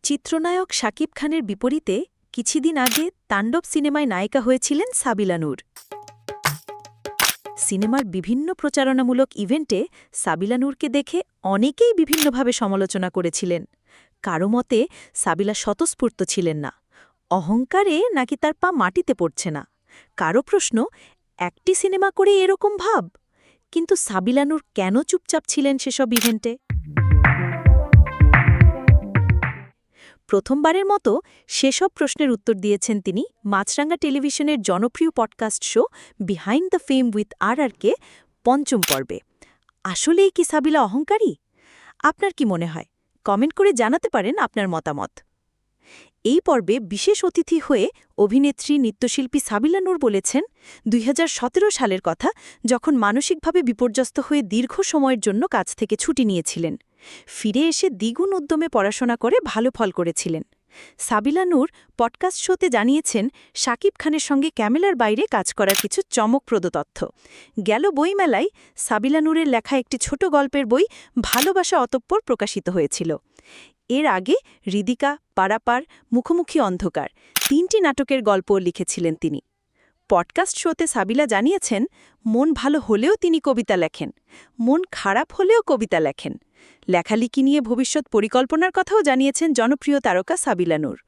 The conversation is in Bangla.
চিত্রনায়ক শাকিব খানের বিপরীতে কিছুদিন আগে তাণ্ডব সিনেমায় নায়িকা হয়েছিলেন সাবিলা নূর। সিনেমার বিভিন্ন প্রচারণামূলক ইভেন্টে সাবিলা নূরকে দেখে অনেকেই বিভিন্নভাবে সমালোচনা করেছিলেন। কারো মতে সাবিলা স্বতঃস্ফূর্ত ছিলেন না, অহংকারে নাকি তার পা মাটিতে পড়ছে না। কারো প্রশ্ন, একটি সিনেমা করে এরকম ভাব? কিন্তু সাবিলা নূর কেন চুপচাপ ছিলেন সেসব ইভেন্টে? প্রথমবারের মতো সেসব প্রশ্নের উত্তর দিয়েছেন তিনি মাছরাঙ্গা টেলিভিশনের জনপ্রিয় podcast show behind the fame with RRK পঞ্চম পর্বে। আসলেই কি সাবিলা অহংকারী? আপনার কি মনে হয়? কমেন্ট করে জানাতে পারেন আপনার মতামত। এই পর্বে বিশেষ অতিথি হয়ে অভিনেত্রী নৃত্যশিল্পী সাবিলা নূর বলেছেন ২০১৭ সালের কথা, যখন মানসিকভাবে বিপর্যস্ত হয়ে দীর্ঘ সময়ের জন্য কাজ থেকে ছুটি নিয়েছিলেন। ফিরে এসে দ্বিগুণ উদ্যমে পড়াশোনা করে ভালো ফল করেছিলেন। সাবিলা নূর পডকাস্ট শোতে জানিয়েছেন শাকিব খানের সঙ্গে ক্যামেরার বাইরে কাজ করার কিছু চমকপ্রদ তথ্য। গেল বইমেলায় সাবিলা নূরের লেখা একটি ছোট গল্পের বই ভালোবাসা অতঃপর প্রকাশিত হয়েছিল। এর আগে হৃদিকা, পারাপার, মুখোমুখি অন্ধকার ৩টি নাটকের গল্পও লিখেছিলেন তিনি। পডকাস্ট শোতে সাবিলা জানিয়েছেন মন ভালো হলেও তিনি কবিতা লেখেন, মন খারাপ হলেও কবিতা লেখেন। লেখালেখি নিয়ে ভবিষ্যৎ পরিকল্পনার কথাও জানিয়েছেন জনপ্রিয় তারকা সাবিলা নূর।